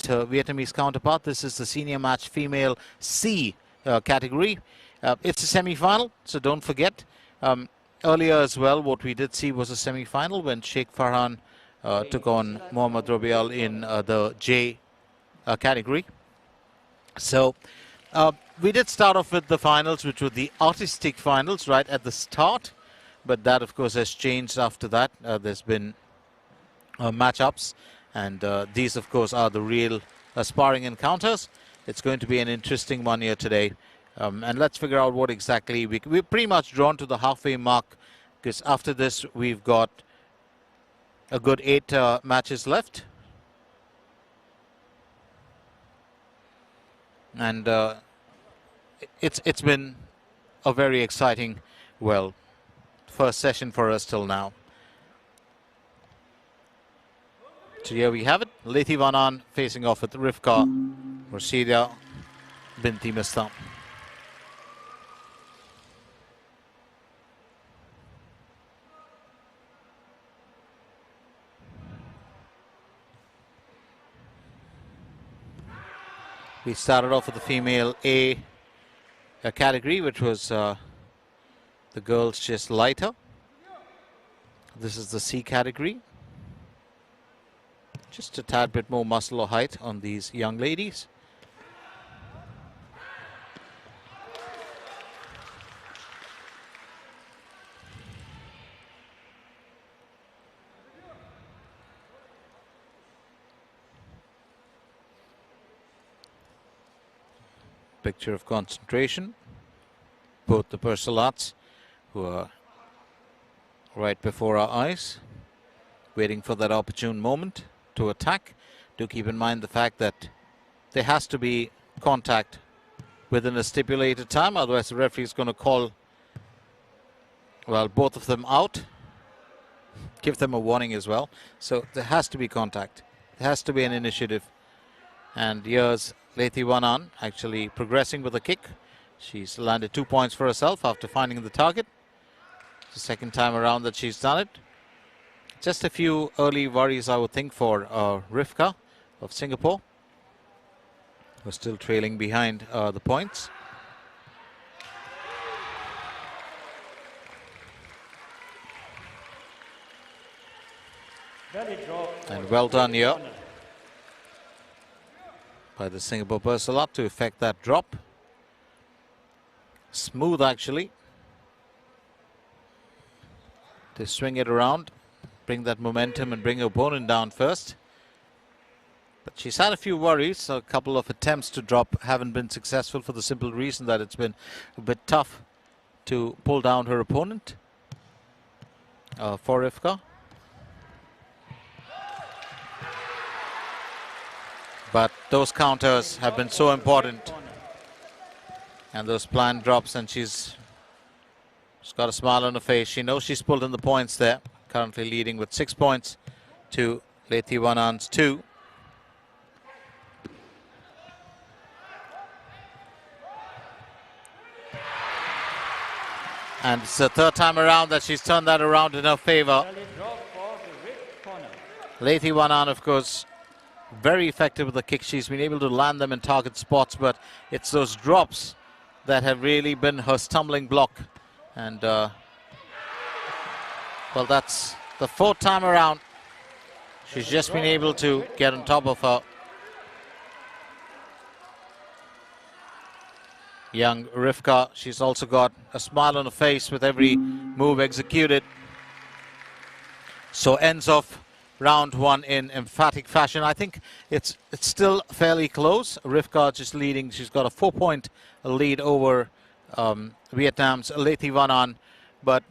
her Vietnamese counterpart. This is the senior match female C category. It's a semi-final, so don't forget. Earlier as well, what we did see was a semi-final when Sheikh Farhan took on Mohammad Rabial in the J category. So we did start off with the finals, which were the artistic finals right at the start. But that, of course, has changed after that. There's been matchups. And these, of course, are the real sparring encounters. It's going to be an interesting one here today. And let's figure out what exactly we're pretty much drawn to the halfway mark, because after this we've got a good 8 matches left. And it's been a very exciting, well, first session for us till now. So here we have it. Lethi Vanan facing off with RIFQAH Mursyidah Binti Mistam. We started off with the female A category, which was the girls just lighter. This is the C category. Just a tad bit more muscle or height on these young ladies. Picture of concentration. Both the Persalats, who are right before our eyes, waiting for that opportune moment to attack. Do keep in mind the fact that there has to be contact within a stipulated time, otherwise the referee is going to call, well, both of them out, give them a warning as well. So there has to be contact, there has to be an initiative. And here's Lethi Vanan actually progressing with a kick. She's landed 2 points for herself after finding the target. It's the second time around that she's done it. Just a few early worries, I would think, for RIFQAH of Singapore. We're still trailing behind the points. And well done here by the Singapore Persalat to effect that drop. Smooth, actually. They swing it around, bring that momentum and bring her opponent down first. But she's had a few worries. A couple of attempts to drop haven't been successful for the simple reason that it's been a bit tough to pull down her opponent for RIFQAH. But those counters have been so important. And those planned drops, and she's got a smile on her face. She knows she's pulled in the points there. Currently leading with 6 points to Lethi Vanan's 2. And it's the third time around that she's turned that around in her favor. Lethi Vanan, of course, very effective with the kick. She's been able to land them in target spots, but it's those drops that have really been her stumbling block. And well, that's the fourth time around. She's just been able to get on top of her young RIFQAH. She's also got a smile on her face with every move executed. So ends off round one in emphatic fashion. I think it's still fairly close. RIFQAH just leading. She's got a 4-point lead over Vietnam's Lethi Vanan, but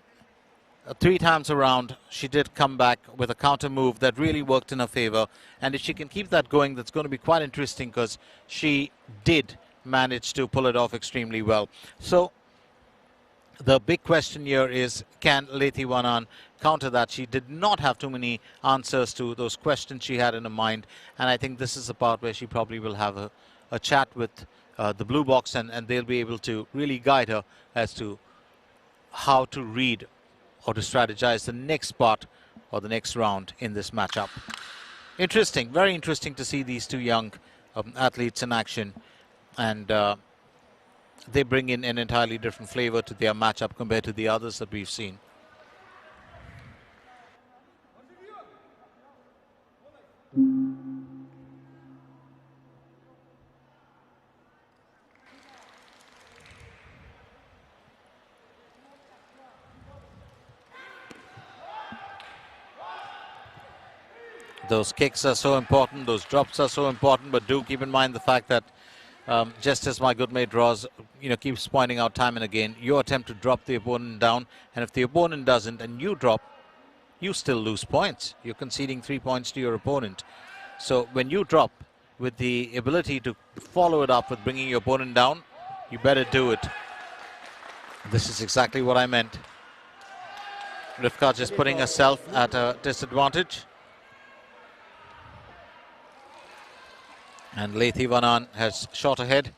3 times around she did come back with a counter move that really worked in her favor. And if she can keep that going, that's going to be quite interesting, because she did manage to pull it off extremely well. So the big question here is, can Lethi Vanan counter that? She did not have too many answers to those questions she had in her mind, and I think this is the part where she probably will have a chat with the blue box, and they'll be able to really guide her as to how to read or to strategize the next part or the next round in this matchup. Interesting, very interesting to see these two young athletes in action, and they bring in an entirely different flavor to their matchup compared to the others that we've seen. Those kicks are so important, those drops are so important, but do keep in mind the fact that just as my good mate Roz, keeps pointing out time and again, your attempt to drop the opponent down, and if the opponent doesn't and you drop, you still lose points. You're conceding 3 points to your opponent. So when you drop with the ability to follow it up with bringing your opponent down, you better do it. This is exactly what I meant. RIFQAH just putting herself at a disadvantage. And Lethi Vanan has shot ahead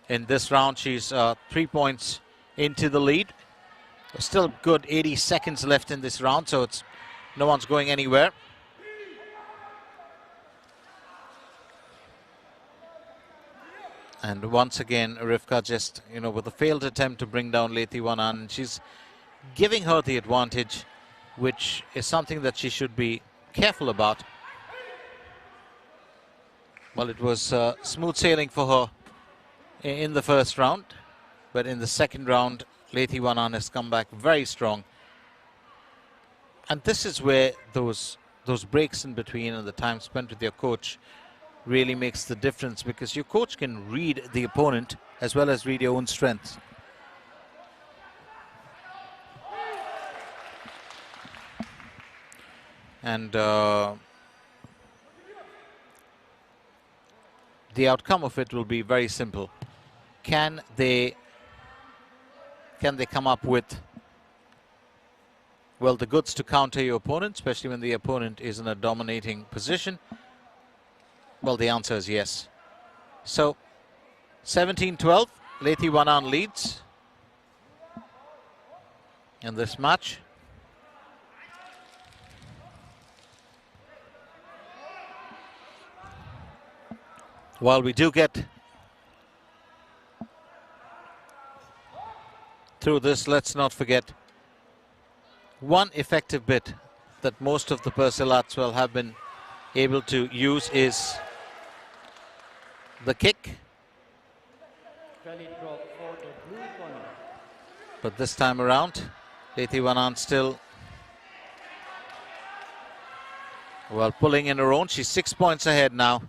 in this round. She's 3 points into the lead. Still good 80 seconds left in this round, so no one's going anywhere. And once again, RIFQAH just, with a failed attempt to bring down Lethi Vanan. She's giving her the advantage, which is something that she should be careful about. Well, it was smooth sailing for her in the first round, but in the second round, Lethi Vanan has come back very strong. And this is where those breaks in between and the time spent with your coach really makes the difference, because your coach can read the opponent as well as read your own strengths. And the outcome of it will be very simple. Can they come up with, well, the goods to counter your opponent, especially when the opponent is in a dominating position? Well, the answer is yes. So 17-12, Lethi Vanan leads in this match. While we do get through this, let's not forget one effective bit that most of the Persilats will have been able to use is the kick. But this time around, Lethi Vanan still, well, pulling in her own. She's 6 points ahead now.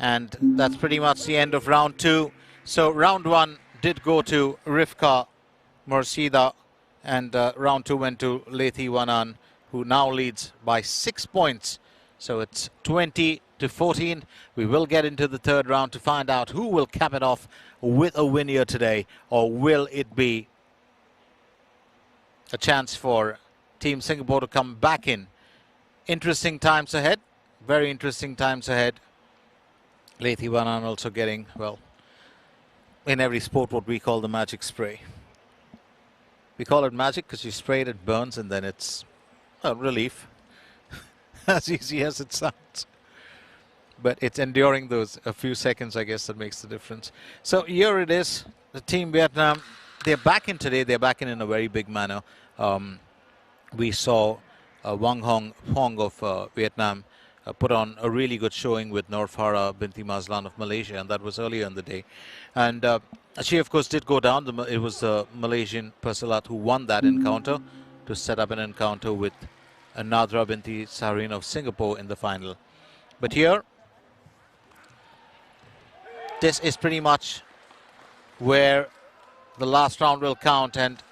And that's pretty much the end of round two. So round one did go to RIFQAH Mursyidah, and round two went to Lethi Vanan, who now leads by 6 points. So it's 20-14. We will get into the third round to find out who will cap it off with a win here today, or will it be a chance for Team Singapore to come back in. Interesting times ahead, very interesting times ahead. Lethi Vanan also getting, well, in every sport what we call the magic spray. We call it magic because you spray it, it burns, and then it's a relief. As easy as it sounds. But it's enduring those a few seconds, I guess, that makes the difference. So here it is, the Team Vietnam. They're back in today. They're back in a very big manner. We saw Wang Hong of Vietnam put on a really good showing with Nur Farah Binti Mazlan of Malaysia, and that was earlier in the day. And she, of course, did go down. It was the Malaysian Persilat who won that encounter to set up an encounter with Nadra Binti Saharin of Singapore in the final. But here, this is pretty much where the last round will count, and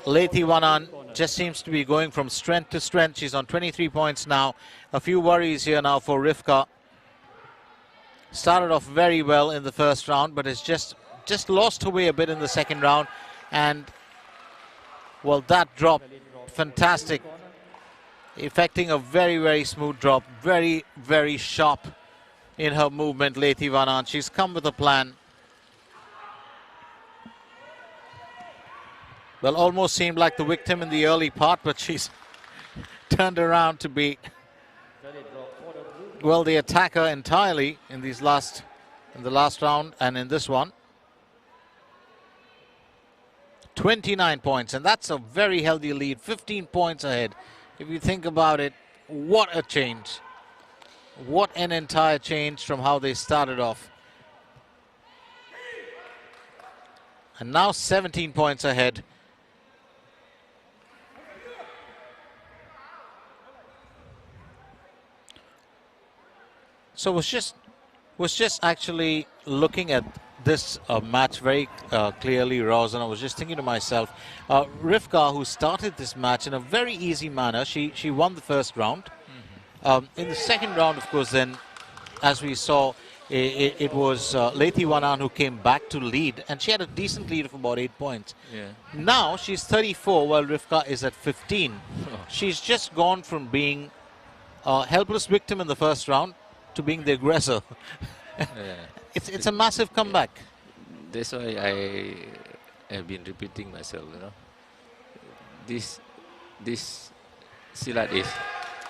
Lethi Vanan just seems to be going from strength to strength. She's on 23 points now. A few worries here now for RIFQAH. Started off very well in the first round, but has just lost her way a bit in the second round. And, well, that drop, fantastic. Effecting a very, very smooth drop. Very, very sharp in her movement, Lethi Vanan. She's come with a plan. Well, almost seemed like the victim in the early part, but she's turned around to be well, the attacker entirely in the last round and in this one. 29 points, and that's a very healthy lead, 15 points ahead. If you think about it, what a change. What an entire change from how they started off. And now 17 points ahead. So was just actually looking at this match very clearly, Roz, and I was just thinking to myself, RIFQAH, who started this match in a very easy manner, she won the first round. In the second round, of course, then, as we saw, it was THI who came back to lead, and she had a decent lead of about 8 points. Yeah. Now she's 34, while RIFQAH is at 15. Oh. She's just gone from being a helpless victim in the first round to being the aggressor. Yeah. It's a massive comeback. That's why I have been repeating myself, you know. This Silat is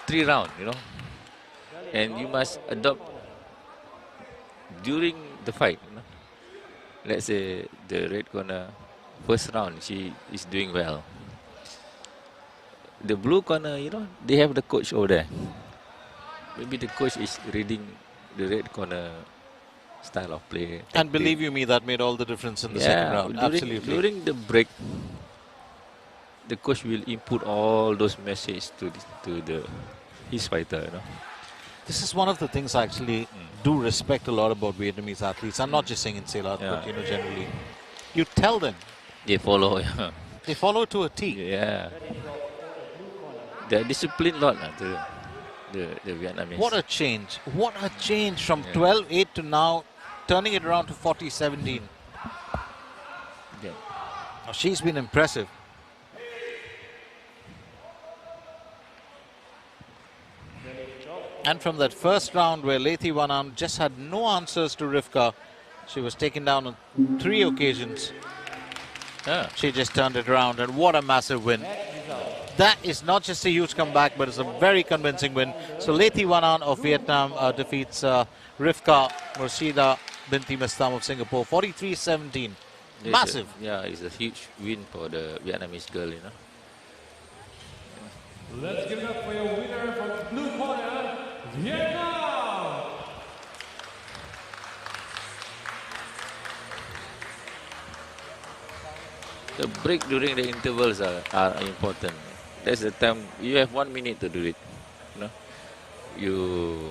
3 rounds, you know. And you must adopt during the fight, you know. Let's say the red corner, first round, she is doing well. The blue corner, you know, they have the coach over there. Maybe the coach is reading the red corner style of play. And believe you me, that made all the difference in the second round. Absolutely. During the break, the coach will input all those messages to his fighter, you know. This is one of the things I actually do respect a lot about Vietnamese athletes. I'm not just saying in Silat, but, you know, generally. You tell them. They follow. Yeah. They follow to a T. Yeah. They're disciplined lot, the Vietnamese. What a change. What a change from 12-8 to now turning it around to 40-17. Yeah. Oh, she's been impressive. And from that first round where THI just had no answers to RIFQAH, she was taken down on 3 occasions. Yeah. She just turned it around, and what a massive win. That is not just a huge comeback, but it's a very convincing win. So THI of Vietnam defeats RIFQAH Mursyida Binti Mistam of Singapore, 43-17. Massive. It's a huge win for the Vietnamese girl, you know. Let's give it up for your winner from the blue corner, Vietnam. The break during the intervals are important. That's the time you have 1 minute to do it. You know, you